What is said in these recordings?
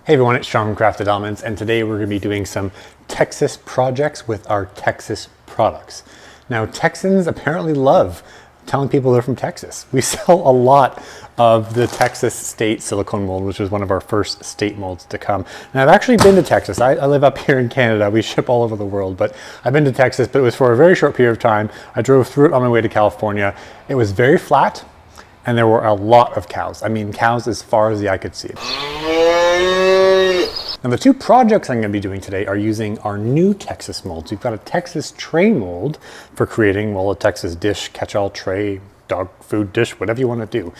Hey everyone, it's Sean from Crafted Elements, and today we're going to be doing some Texas projects with our Texas products. Now, Texans apparently love telling people they're from Texas. We sell a lot of the Texas state silicone mold, which was one of our first state molds to come. And I've actually been to Texas. I live up here in Canada. We ship all over the world, but I've been to Texas, but it was for a very short period of time. I drove through it on my way to California. It was very flat, and there were a lot of cows. I mean, cows as far as the eye could see. Now, the two projects I'm going to be doing today are using our new Texas molds. We've got a Texas tray mold for creating, well, a Texas dish, catch-all tray, dog food dish, whatever you want to do.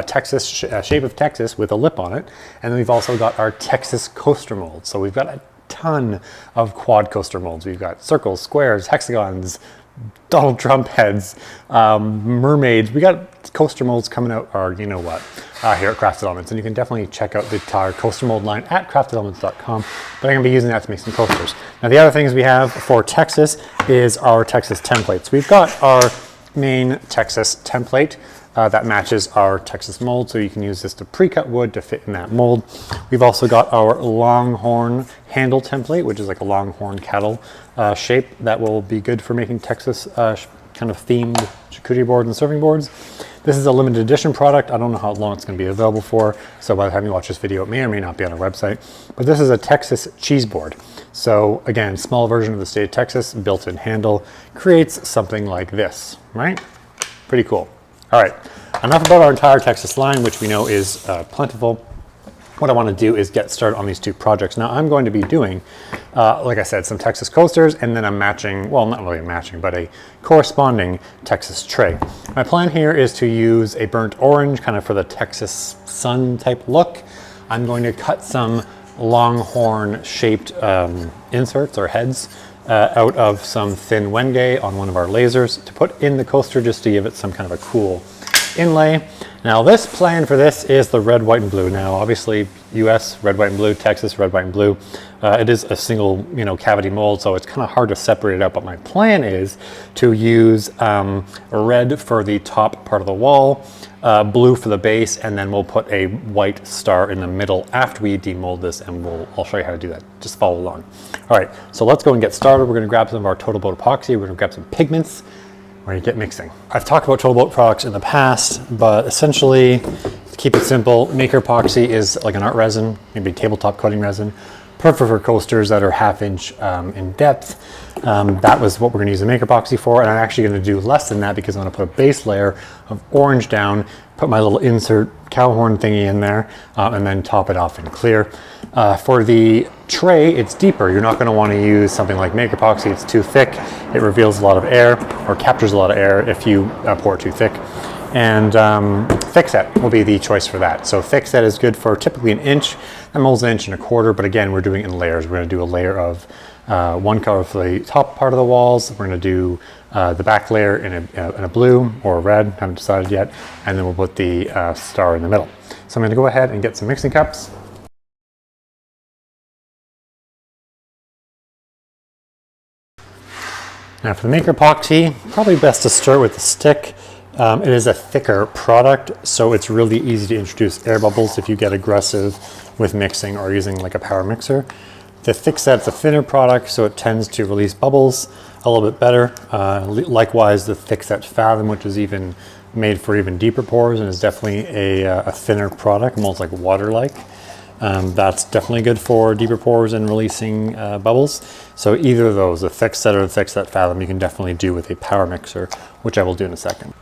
Texas shape of Texas with a lip on it. And then we've also got our Texas coaster mold. So we've got a ton of quad coaster molds. We've got circles, squares, hexagons, Donald Trump heads, mermaids. We got coaster molds coming out, or you know what, here at Crafted Elements. And you can definitely check out the entire coaster mold line at craftedelements.com. But I'm going to be using that to make some coasters. Now, the other things we have for Texas is our Texas templates. We've got our main Texas template that matches our Texas mold, so you can use this to pre-cut wood to fit in that mold. We've also got our Longhorn handle template, which is like a Longhorn cattle shape that will be good for making Texas kind of themed charcuterie boards and serving boards. This is a limited edition product. I don't know how long it's going to be available for, so by the time you watch this video, it may or may not be on our website. But this is a Texas cheese board. So again, small version of the state of Texas, built-in handle, creates something like this, right? Pretty cool. All right, enough about our entire Texas line, which we know is plentiful. What I want to do is get started on these two projects. Now, I'm going to be doing, like I said, some Texas coasters and then a matching, well, not really a matching, but a corresponding Texas tray. My plan here is to use a burnt orange, kind of for the Texas sun type look. I'm going to cut some Longhorn shaped inserts or heads out of some thin Wenge on one of our lasers to put in the coaster just to give it some kind of a cool inlay. Now, this plan for this is the red, white, and blue. Now, obviously, US, red, white, and blue, Texas, red, white, and blue. It is a single, cavity mold, so it's kind of hard to separate it out, but my plan is to use red for the top part of the wall, blue for the base, and then we'll put a white star in the middle after we demold this, and I'll show you how to do that. Just follow along. All right, so let's go and get started. We're going to grab some of our Total Boat epoxy. We're going to grab some pigments. We're going to get mixing. I've talked about Total Boat products in the past, but essentially, to keep it simple, Maker Epoxy is like an art resin, maybe tabletop coating resin, perfect for coasters that are ½ inch in depth. That was what we're going to use the Maker Epoxy for, and I'm actually going to do less than that because I'm going to put a base layer of orange down, put my little insert cow horn thingy in there, and then top it off in clear. For the tray, it's deeper. You're not going to want to use something like Maker Epoxy. It's too thick. It reveals a lot of air, or captures a lot of air if you pour it too thick. And thick set will be the choice for that. So thick set is good for typically 1 inch. That mold's 1.25 inches, but again, we're doing it in layers. We're going to do a layer of one color for the top part of the walls. We're going to do the back layer in a blue or a red, haven't decided yet, and then we'll put the star in the middle. So I'm going to go ahead and get some mixing cups. Now for the Maker Epoxy, probably best to start with the stick. It is a thicker product, so it's really easy to introduce air bubbles if you get aggressive with mixing or using like a power mixer. The thick set's a thinner product, so it tends to release bubbles a little bit better. Likewise, the thick set Fathom, which is even made for even deeper pours and is definitely a thinner product, almost like water-like. That's definitely good for deeper pours and releasing bubbles. So either of those, the thick set or the thick set Fathom, you can definitely do with a power mixer, which I will do in a second.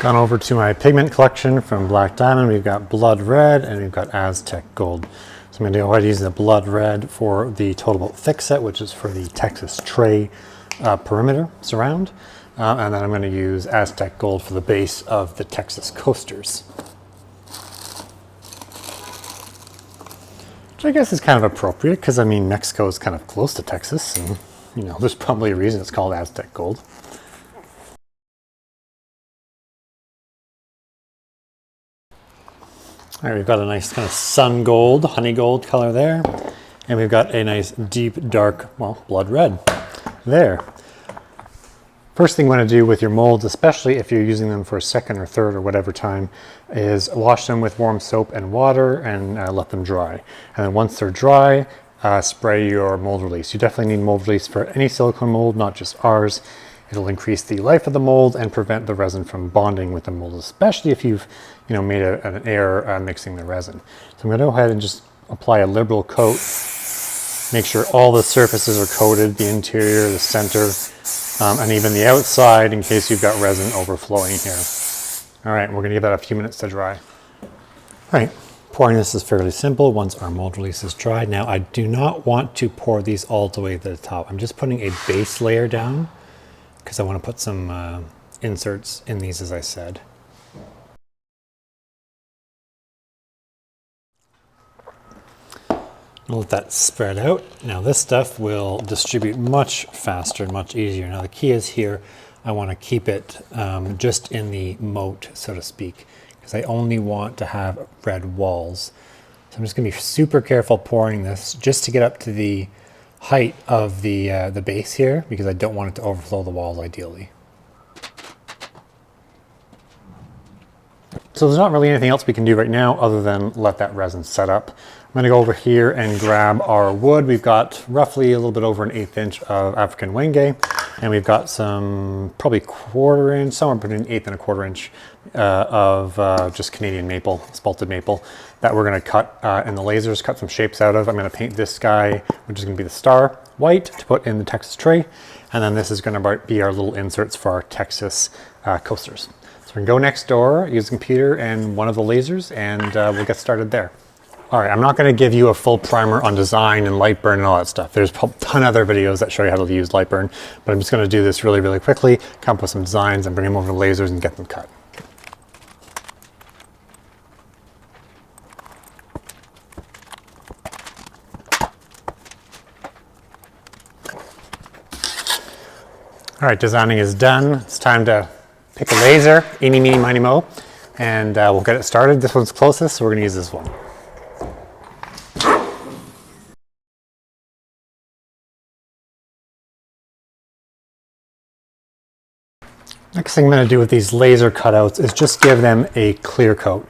Gone over to my pigment collection from Black Diamond. We've got Blood Red and we've got Aztec Gold. So I'm going to go ahead and use the Blood Red for the Total Boat thick set, which is for the Texas tray perimeter surround. And then I'm going to use Aztec Gold for the base of the Texas coasters. Which I guess is kind of appropriate because, I mean, Mexico is kind of close to Texas and, there's probably a reason it's called Aztec Gold. All right, we've got a nice kind of sun gold, honey gold color there. And we've got a nice deep, dark, well, blood red. There. First thing you want to do with your molds, especially if you're using them for a second or third or whatever time, is wash them with warm soap and water and let them dry. And then once they're dry, spray your mold release. You definitely need mold release for any silicone mold, not just ours. It'll increase the life of the mold and prevent the resin from bonding with the mold, especially if you've made an error mixing the resin. So I'm going to go ahead and just apply a liberal coat. Make sure all the surfaces are coated, the interior, the center, and even the outside in case you've got resin overflowing here. All right, we're gonna give that a few minutes to dry. All right, pouring this is fairly simple once our mold release is dry. Now, I do not want to pour these all the way to the top. I'm just putting a base layer down because I want to put some inserts in these, as I said. I'll let that spread out. Now this stuff will distribute much faster, much easier. Now the key is here, I want to keep it just in the moat, so to speak, because I only want to have red walls. So I'm just going to be super careful pouring this just to get up to the height of the base here, because I don't want it to overflow the walls ideally. So there's not really anything else we can do right now other than let that resin set up. I'm going to go over here and grab our wood. We've got roughly a little bit over 1/8 inch of African wenge, and we've got some probably 1/4 inch, somewhere between 1/8 and 1/4 inch of just Canadian maple, spalted maple, that we're going to cut in the lasers, cut some shapes out of. I'm going to paint this guy, which is going to be the star, white to put in the Texas tray, and then this is going to be our little inserts for our Texas coasters. So we can go next door, use the computer and one of the lasers, and we'll get started there. All right, I'm not going to give you a full primer on design and light burn and all that stuff. There's a ton of other videos that show you how to use light burn, but I'm just going to do this really, really quickly, come up with some designs and bring them over to lasers and get them cut. All right, designing is done. It's time to pick a laser, eeny, meeny, miny, mo, and we'll get it started. This one's closest, so we're going to use this one. Next thing I'm going to do with these laser cutouts is just give them a clear coat.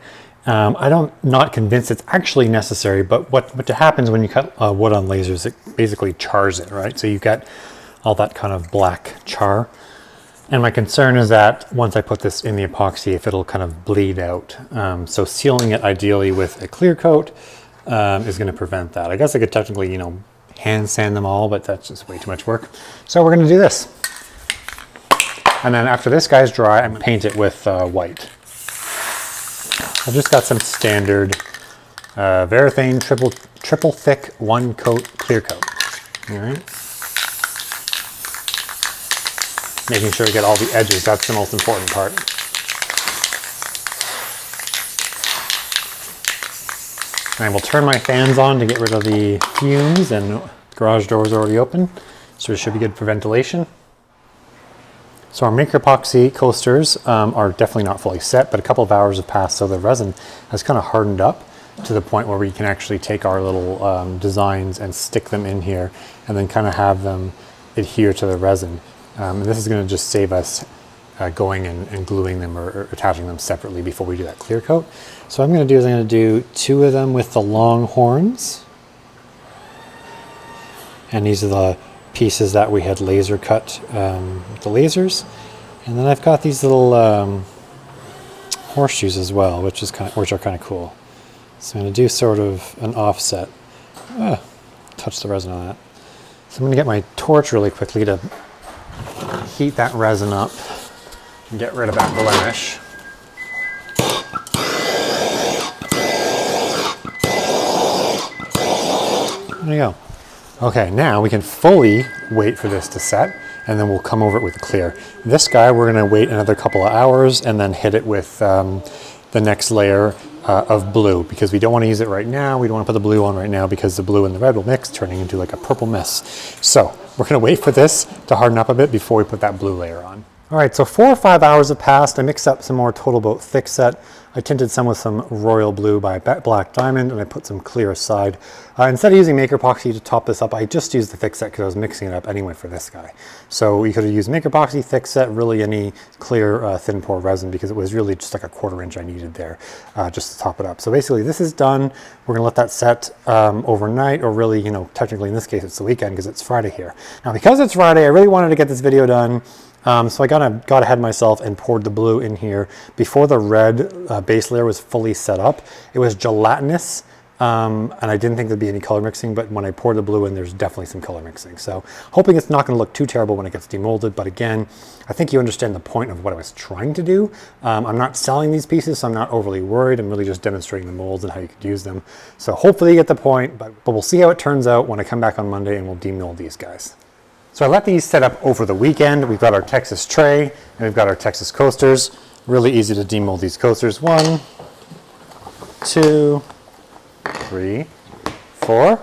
I'm not convinced it's actually necessary, but what happens when you cut wood on lasers, it basically chars it, right? So you get all that kind of black char. And my concern is that once I put this in the epoxy, if it'll kind of bleed out. So sealing it ideally with a clear coat is going to prevent that. I guess I could technically, hand sand them all, but that's just way too much work. So we're going to do this. And then after this guy's dry, I'm going to paint it with white. I've just got some standard Varathane triple thick 1-coat clear coat. All right. Making sure to get all the edges, that's the most important part. And I will turn my fans on to get rid of the fumes, and the garage door is already open, so it should be good for ventilation. So our Maker Epoxy coasters are definitely not fully set, but a couple of hours have passed, so the resin has kind of hardened up to the point where we can actually take our little designs and stick them in here and then kind of have them adhere to the resin. And this is going to just save us going and gluing them or attaching them separately before we do that clear coat. So what I'm going to do is I'm going to do 2 of them with the long horns. And these are the pieces that we had laser cut with the lasers. And then I've got these little horseshoes as well, which are kind of cool. So I'm going to do sort of an offset. Touch the resin on that. So I'm going to get my torch really quickly to heat that resin up and get rid of that blemish. There you go. Okay, now we can fully wait for this to set, and then we'll come over it with clear. This guy, we're going to wait another couple of hours and then hit it with the next layer of blue, because we don't want to use it right now. We don't want to put the blue on right now because the blue and the red will mix, turning into like a purple mess. So we're going to wait for this to harden up a bit before we put that blue layer on. All right, so 4 or 5 hours have passed. I mixed up some more Total Boat thick set. I tinted some with some royal blue by Black Diamond, and I put some clear aside. Instead of using Maker Epoxy to top this up, I just used the thick set because I was mixing it up anyway for this guy. So you could have used Maker Epoxy, thick set, really any clear thin pour resin, because it was really just like a 1/4 inch I needed there just to top it up. So basically this is done. We're gonna let that set overnight, or really, you know, technically in this case it's the weekend because it's Friday here. Now because it's Friday, I really wanted to get this video done. So I got ahead of myself and poured the blue in here before the red base layer was fully set up. It was gelatinous, and I didn't think there'd be any color mixing, but when I poured the blue in, there's definitely some color mixing. So hoping it's not going to look too terrible when it gets demolded, but again, I think you understand the point of what I was trying to do. I'm not selling these pieces, so I'm not overly worried. I'm really just demonstrating the molds and how you could use them. So hopefully you get the point, but we'll see how it turns out when I come back on Monday and we'll demold these guys. So I let these set up over the weekend. We've got our Texas tray and we've got our Texas coasters. Really easy to demold these coasters. 1, 2, 3, 4.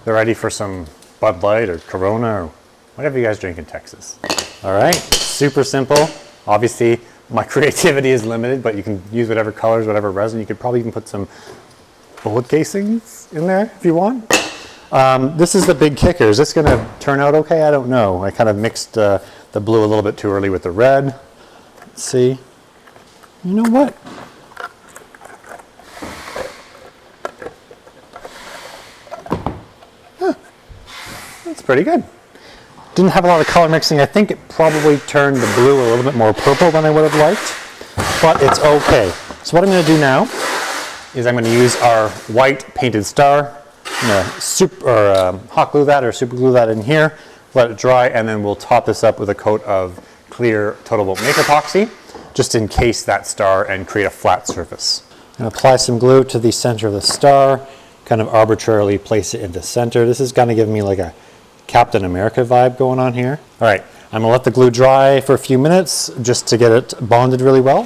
They're ready for some Bud Light or Corona or whatever you guys drink in Texas. All right, super simple. Obviously my creativity is limited, but you can use whatever colors, whatever resin. You could probably even put some bullet casings in there if you want. This is the big kicker. Is this going to turn out okay? I don't know. I kind of mixed the blue a little bit too early with the red. Let's see. You know what? Huh. That's pretty good. Didn't have a lot of color mixing. I think it probably turned the blue a little bit more purple than I would have liked, but it's okay. So what I'm going to do now is I'm going to use our white painted star. I'm gonna hot glue that or super glue that in here, let it dry, and then we'll top this up with a coat of clear Total Boat Maker Epoxy, just in case that star, and create a flat surface. And apply some glue to the center of the star, kind of arbitrarily place it into center. This is gonna give me like a Captain America vibe going on here. All right, I'm gonna let the glue dry for a few minutes just to get it bonded really well.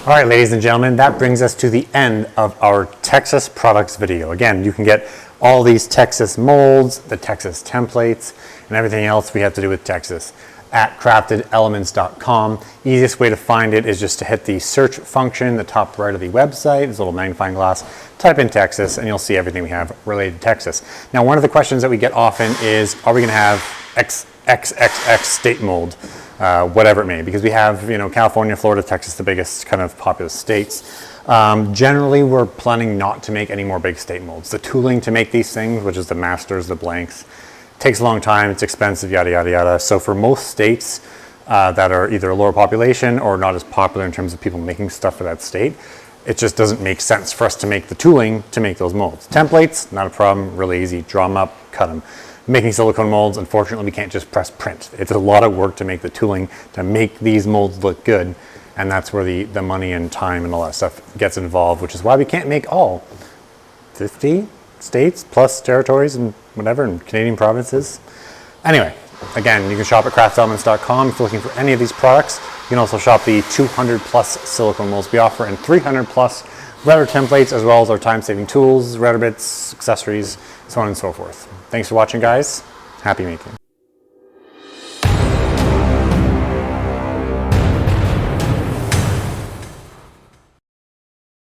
All right, ladies and gentlemen, that brings us to the end of our Texas products video. Again, you can get all these Texas molds, the Texas templates, and everything else we have to do with Texas at craftedelements.com. Easiest way to find it is just to hit the search function, the top right of the website, this little magnifying glass, type in Texas, and you'll see everything we have related to Texas. Now, one of the questions that we get often is, are we gonna have XXX state mold? Whatever it may, because we have, you know, California, Florida, Texas, the biggest kind of populous states. Generally, we're planning not to make any more big state molds. The tooling to make these things, which is the masters, the blanks, takes a long time, it's expensive, yada, yada, yada. So for most states that are either a lower population or not as popular in terms of people making stuff for that state, it just doesn't make sense for us to make the tooling to make those molds. Templates, not a problem, really easy, draw them up, cut them. Making silicone molds, unfortunately, we can't just press print. It's a lot of work to make the tooling to make these molds look good, and that's where the money and time and all that stuff gets involved, which is why we can't make all 50 states plus territories and whatever, and Canadian provinces. Anyway, again, you can shop at craftedelements.com if you're looking for any of these products. You can also shop the 200 plus silicone molds we offer and 300 plus router templates, as well as our time-saving tools, router bits, accessories, so on and so forth. Thanks for watching, guys. Happy making.